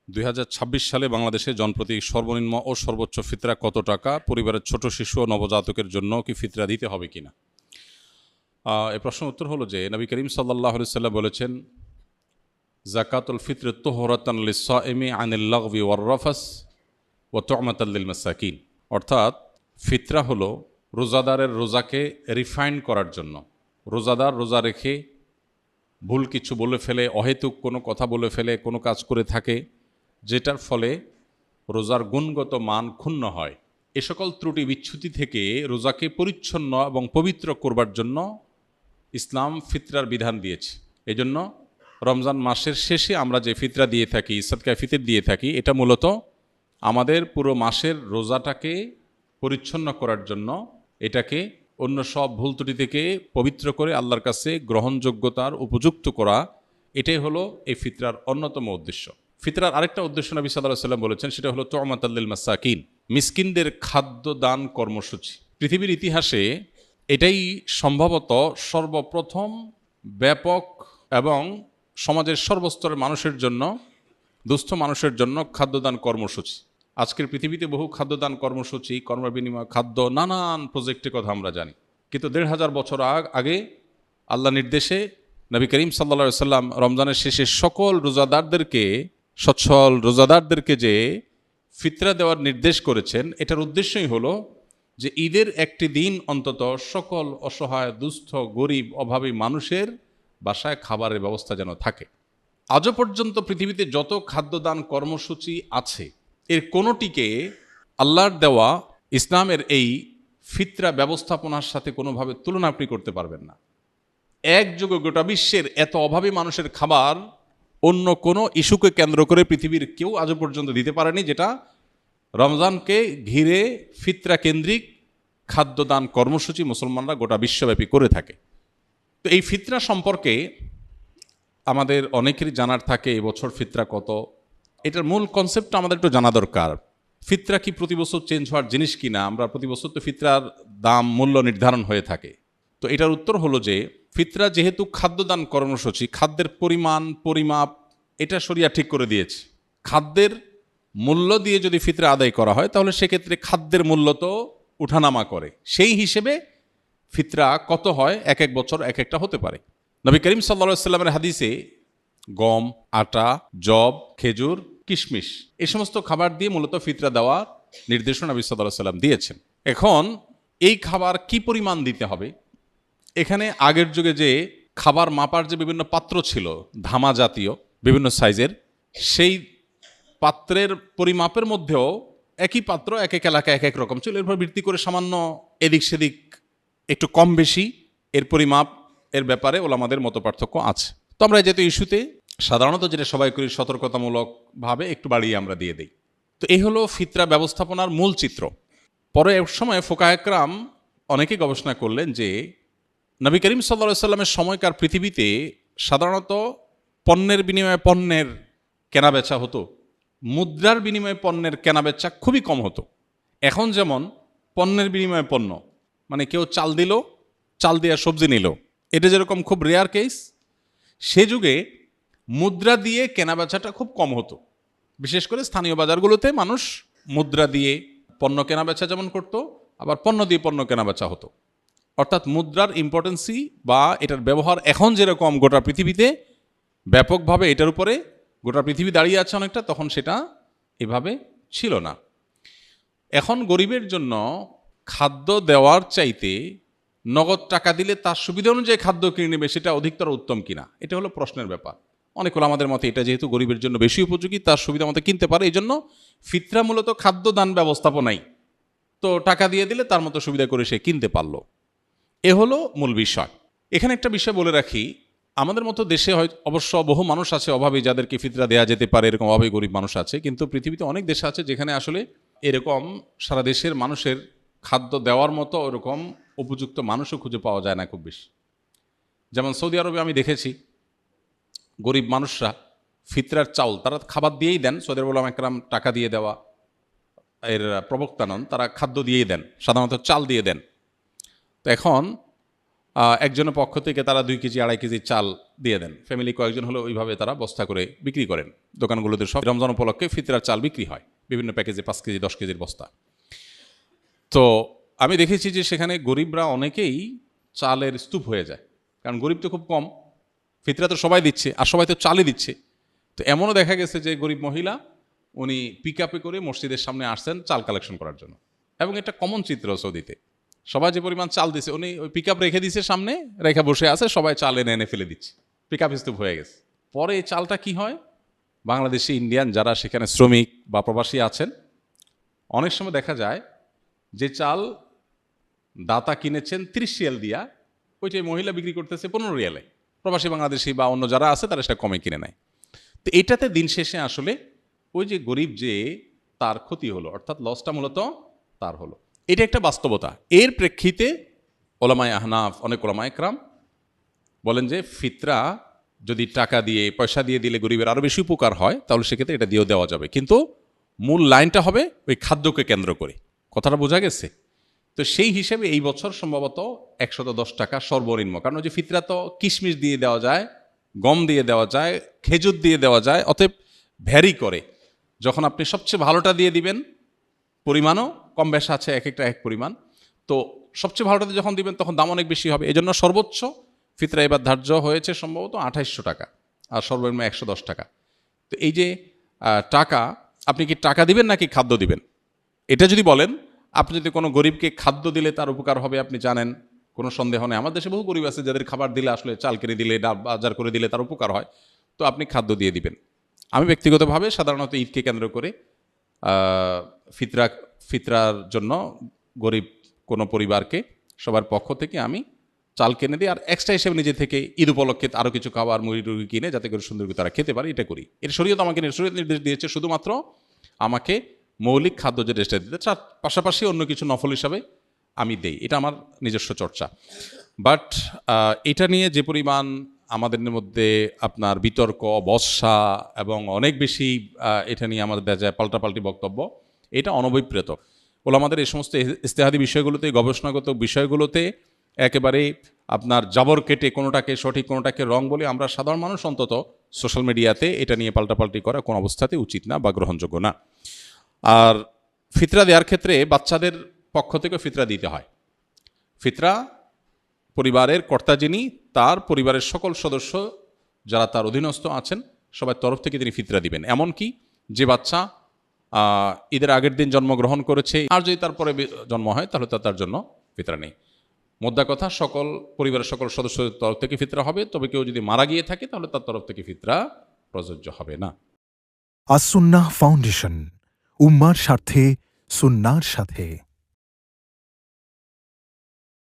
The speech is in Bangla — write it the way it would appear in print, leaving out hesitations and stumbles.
2026 সালে বাংলাদেশে জনপ্রতি সর্বনিম্ন ও সর্বোচ্চ ফিতরা কত টাকা? পরিবারের ছোট শিশু ও নবজাতকের জন্য কি ফিতরা দিতে হবে কিনা? এই প্রশ্নের উত্তর হলো যে নবী করিম সাল্লাল্লাহু আলাইহি সাল্লাম বলেছেন, যাকাতুল ফিত্র তুহরাতান লিস-সাইমি আনিল লাগবি ওয়ার রাফাস ওয়া তু'মাতাল লিল মাসাকিন। অর্থাৎ ফিতরা হলো রোজাদারের রোজাকে রিফাইন করার জন্য। রোজাদার রোজা রেখে ভুল কিছু বলে ফেলে, অহেতুক কোনো কথা বলে ফেলে, কোনো কাজ করে থাকে যেটার ফলে রোজার গুণগত মান ক্ষুণ্ণ হয়, এ সকল ত্রুটি বিচ্যুতি থেকে রোজাকে পরিচ্ছন্ন এবং পবিত্র করবার জন্য ইসলাম ফিতরার বিধান দিয়েছে। এজন্য রমজান মাসের শেষে আমরা যে ফিতরা দিয়ে থাকি, সাদকায়ে ফিতর দিয়ে থাকি, এটা মূলত আমাদের পুরো মাসের রোজাটাকে পরিচ্ছন্ন করার জন্য, এটাকে অন্য সব ভুল ত্রুটি থেকে পবিত্র করে আল্লাহর কাছে গ্রহণযোগ্যতার উপযুক্ত করা, এটাই হলো এই ফিতরার অন্যতম উদ্দেশ্য। ফিতরার আরেকটা উদ্দেশ্য নবী সাল্লাল্লাহু আলাইহি ওয়াসাল্লাম বলেছেন, সেটা হলো তু'মাতাল লিল মাসাকিন, মিসকিনদের খাদ্য দান কর্মসূচি। পৃথিবীর ইতিহাসে এটাই সম্ভবত সর্বপ্রথম ব্যাপক এবং সমাজের সর্বস্তরের মানুষের জন্য, দুস্থ মানুষের জন্য খাদ্যদান কর্মসূচি। আজকের পৃথিবীতে বহু খাদ্যদান কর্মসূচি, কর্মবিনিময় খাদ্য, নানান প্রজেক্টের কথা আমরা জানি, কিন্তু ১৫০০ বছর আগে আল্লাহ নির্দেশে নবী করিম সাল্লাল্লাহু আলাইহি সাল্লাম রমজানের শেষে সকল রোজাদারদেরকে, সচ্ছল রোজাদারদেরকে যে ফিতরা দেওয়ার নির্দেশ করেছেন, এটার উদ্দেশ্যই হলো যে ঈদের একটি দিন অন্তত সকল অসহায়, দুস্থ, গরিব, অভাবী মানুষের বাসায় খাবারের ব্যবস্থা যেন থাকে। আজও পর্যন্ত পৃথিবীতে যত খাদ্যদান কর্মসূচি আছে, এর কোনোটিকে আল্লাহর দেওয়া ইসলামের এই ফিতরা ব্যবস্থাপনার সাথে কোনোভাবে তুলনা আপনি করতে পারবেন না। একযোগে গোটা বিশ্বের এত অভাবী মানুষের খাবার অন্য কোনো ইস্যুকে কেন্দ্র করে পৃথিবীর কেউ আজও পর্যন্ত দিতে পারেনি, যেটা রমজানকে ঘিরে ফিতরা কেন্দ্রিক খাদ্যদান কর্মসূচি মুসলমানরা গোটা বিশ্বব্যাপী করে থাকে। তো এই ফিতরা সম্পর্কে আমাদের অনেকেরই জানার থাকে, এবছর ফিতরা কত, এটার মূল কনসেপ্টটা আমাদের একটু জানা দরকার। ফিতরা কি প্রতি বছর চেঞ্জ হওয়ার জিনিস কিনা? আমরা প্রতি বছর তো ফিতরার দাম, মূল্য নির্ধারণ হয়ে থাকে। তো এটার উত্তর হলো যে ফিতরা যেহেতু খাদ্যদান কর্মসূচি, খাদ্যের পরিমাণ, পরিমাপ এটা শরিয়া ঠিক করে দিয়েছে। খাদ্যের মূল্য দিয়ে যদি ফিতরা আদায় করা হয়, তাহলে সেক্ষেত্রে খাদ্যের মূল্য তো উঠানামা করে, সেই হিসেবে ফিতরা কত হয় এক এক বছর এক একটা হতে পারে। নবী করিম সাল্লাল্লাহু আলাইহি সাল্লামের হাদিসে গম, আটা, জব, খেজুর, কিশমিশ এই সমস্ত খাবার দিয়ে মূলত ফিতরা দেওয়ার নির্দেশনা নবী সাল্লাল্লাহু আলাইহি সাল্লাম দিয়েছেন। এখন এই খাবার কি পরিমাণ দিতে হবে, এখানে আগের যুগে যে খাবার মাপার যে বিভিন্ন পাত্র ছিল, ধামা জাতীয় বিভিন্ন সাইজের, সেই পাত্রের পরিমাপের মধ্যেও একই পাত্র এক এক এলাকায় এক এক রকম ছিল। এরপর ভিত্তি করে সামান্য এদিক সেদিক একটু কম বেশি এর পরিমাপ এর ব্যাপারে ওলামাদের মত পার্থক্য আছে। তো আমরা যেহেতু ইস্যুতে সাধারণত যেটা সবাই করি, সতর্কতামূলকভাবে একটু বাড়িয়ে আমরা দিয়ে দিই। তো এই হলো ফিতরা ব্যবস্থাপনার মূল চিত্র। পরে এক সময় ফুকাহে কেরাম অনেকে গবেষণা করলেন যে নবী করিম সাল্লাল্লাহু আলাইহি সাল্লামের সময়কার পৃথিবীতে সাধারণত পণ্যের বিনিময়ে পণ্যের কেনাবেচা হতো, মুদ্রার বিনিময়ে পণ্যের কেনাবেচা খুবই কম হতো। এখন যেমন পণ্যের বিনিময়ে পণ্য, মানে কেউ চাল দিল, চাল দিয়ে সবজি নিল, এটা যেরকম খুব রেয়ার কেস, সে যুগে মুদ্রা দিয়ে কেনাবেচাটা খুব কম হতো। বিশেষ করে স্থানীয় বাজারগুলোতে মানুষ মুদ্রা দিয়ে পণ্য কেনাবেচা যেমন করতো, আবার পণ্য দিয়ে পণ্য কেনাবেচা হতো। অর্থাৎ মুদ্রার ইম্পর্টেন্সি বা এটার ব্যবহার এখন যেরকম গোটা পৃথিবীতে ব্যাপকভাবে এটার উপরে গোটা পৃথিবী দাঁড়িয়ে আছে অনেকটা, তখন সেটা এভাবে ছিল না। এখন গরিবের জন্য খাদ্য দেওয়ার চাইতে নগদ টাকা দিলে তার সুবিধা অনুযায়ী খাদ্য কিনে নেবে, সেটা অধিকতর উত্তম কিনা, এটা হলো প্রশ্নের ব্যাপার। অনেক হলো আমাদের মতে এটা যেহেতু গরিবের জন্য বেশি উপযোগী, তার সুবিধা মতো কিনতে পারে, এই জন্য ফিতরা মূলত খাদ্যদান ব্যবস্থাপনাই, তো টাকা দিয়ে দিলে তার মতো সুবিধা করে সে কিনতে পারলো। এ হলো মূল বিষয়। এখানে একটা বিষয় বলে রাখি, আমাদের মতো দেশে হয় অবশ্য বহু মানুষ আছে অভাবী, যাদেরকে ফিতরা দেওয়া যেতে পারে, এরকম অভাবী গরিব মানুষ আছে, কিন্তু পৃথিবীতে অনেক দেশ আছে যেখানে আসলে এরকম সারা দেশের মানুষের খাদ্য দেওয়ার মতো ওরকম উপযুক্ত মানুষও খুঁজে পাওয়া যায় না খুব বেশি। যেমন সৌদি আরবে আমি দেখেছি গরিব মানুষরা ফিতরার চাউল তারা খাবার দিয়েই দেন। সৌদি আরব উলামা একরাম টাকা দিয়ে দেওয়া এর প্রবক্তা নন, তারা খাদ্য দিয়েই দেন, সাধারণত চাল দিয়ে দেন। তো এখন একজনের পক্ষ থেকে তারা 2 কেজি 2.5 কেজি চাল দিয়ে দেন, ফ্যামিলি কয়েকজন হলে ওইভাবে তারা বস্তা করে বিক্রি করেন। দোকানগুলোতে সব রমজান উপলক্ষে ফিতরার চাল বিক্রি হয় বিভিন্ন প্যাকেজে, 5 কেজি 10 কেজির বস্তা। তো আমি দেখেছি যে সেখানে গরিবরা অনেকেই চালের স্তূপ হয়ে যায়, কারণ গরিব তো খুব কম, ফিতরা তো সবাই দিচ্ছে আর সবাই তো চালই দিচ্ছে। তো এমনও দেখা গেছে যে গরিব মহিলা উনি পিক আপে করে মসজিদের সামনে আসছেন চাল কালেকশন করার জন্য, এবং এটা কমন চিত্র সৌদিতে। সবাই যে পরিমাণ চাল দিছে, উনি ওই পিক আপ রেখে দিছে সামনে, রেখে বসে আছে, সবাই চাল এনে এনে ফেলে দিচ্ছে, পিক আপ স্তূপ হয়ে গেছে। পরে এই চালটা কি হয়, বাংলাদেশি ইন্ডিয়ান যারা সেখানে শ্রমিক বা প্রবাসী আছেন, অনেক সময় দেখা যায় যে চাল দাতা কিনেছেন 30 রিয়াল দিয়া, ওইটাই মহিলা বিক্রি করতেছে 15 রিয়ালে। প্রবাসী বাংলাদেশি বা অন্য যারা আছে তারা সেটা কমে কিনে নেয়। তো এটাতে দিন শেষে আসলে ওই যে গরিব যে তার ক্ষতি হলো, অর্থাৎ লসটা মূলত তার হলো। এটা একটা বাস্তবতা। এর প্রেক্ষিতে ওলামায়ে আহনাফ, অনেক ওলামায়ে কেরাম বলেন যে ফিতরা যদি টাকা দিয়ে, পয়সা দিয়ে দিলে গরিবের আরও বেশি উপকার হয়, তাহলে সেক্ষেত্রে এটা দিয়েও দেওয়া যাবে, কিন্তু মূল লাইনটা হবে ওই খাদ্যকে কেন্দ্র করে। কথাটা বোঝা গেছে? তো সেই হিসেবে এই বছর সম্ভবত 110 টাকা সর্বনিম্ন, কারণ ওই যে ফিতরা তো কিশমিশ দিয়ে দেওয়া যায়, গম দিয়ে দেওয়া যায়, খেজুর দিয়ে দেওয়া যায়, অতএব ভ্যারি করে। যখন আপনি সবচেয়ে ভালোটা দিয়ে দিবেন, পরিমাণও কম বেশ আছে, এক একটা এক পরিমাণ, তো সবচেয়ে ভালোটাতে যখন দিবেন তখন দাম অনেক বেশি হবে। এই জন্য সর্বোচ্চ ফিতরা এবার ধার্য হয়েছে সম্ভবত 2800 টাকা, আর সর্বনিম্ন 110 টাকা। তো এই যে টাকা, আপনি কি টাকা দিবেন নাকি খাদ্য দিবেন? এটা যদি বলেন, আপনি যদি কোনো গরিবকে খাদ্য দিলে তার উপকার হবে আপনি জানেন, কোনো সন্দেহ নেই। আমার দেশে বহু গরিব আছে যাদের খাবার দিলে, আসলে চাল কিনে দিলে, ডাল বাজার করে দিলে তার উপকার হয়, তো আপনি খাদ্য দিয়ে দিবেন। আমি ব্যক্তিগতভাবে সাধারণত ঈদকে কেন্দ্র করে ফিতরার জন্য গরিব কোনো পরিবারকে সবার পক্ষ থেকে আমি চাল কিনে দিই, আর এক্সট্রা হিসেবে নিজে থেকে ঈদ উপলক্ষে আরও কিছু খাবার মুড়ি টুড়ি কিনে যাতে করে সুন্দর করে তারা খেতে পারে, এটা করি। এর শরীয়ত আমাকে নির্দেশ দিয়েছে শুধুমাত্র আমাকে মৌলিক খাদ্য যে রেস্টটা দিতে, তার পাশাপাশি অন্য কিছু নফল হিসাবে আমি দেই, এটা আমার নিজস্ব চর্চা। বাট এটা নিয়ে যে পরিমাণ আমাদের মধ্যে আপনার বিতর্ক, বর্ষা এবং অনেক বেশি এটা নিয়ে আমাদের দেখা যায় পাল্টাপাল্টি বক্তব্য, এটা অনভিপ্রেত। ওলামাদের এই সমস্ত ইজতিহাদি বিষয়গুলোতে, গবেষণাগত বিষয়গুলোতে একেবারে আপনার জাবর কেটে কোনোটাকে সঠিক কোনোটাকে রং বলে আমরা সাধারণ মানুষ অন্তত সোশ্যাল মিডিয়াতে এটা নিয়ে পাল্টাপাল্টি করা কোনো অবস্থাতে উচিত না বা গ্রহণযোগ্য না। আর ফিতরা দেওয়ার ক্ষেত্রে বাচ্চাদের পক্ষ থেকে ফিতরা দিতে হয়। ফিতরা পরিবারের কর্তা যিনি, তার পরিবারের সকল সদস্য যারা তার অধীনস্থ আছেন সবার তরফ থেকে তিনি ফিতরা দিবেন। এমনকি যে বাচ্চা ঈদের আগের দিন জন্মগ্রহণ করেছে, আর যদি তারপরে জন্ম হয় তাহলে তার জন্য ফিতরা নেই। মোদ্দা কথা, সকল পরিবারের সকল সদস্যদের তরফ থেকে ফিতরা হবে, তবে কেউ যদি মারা গিয়ে থাকে তাহলে তার তরফ থেকে ফিতরা প্রযোজ্য হবে না। আস-সুন্নাহ ফাউন্ডেশন, উম্মার স্বার্থে সুন্নাহর সাথে।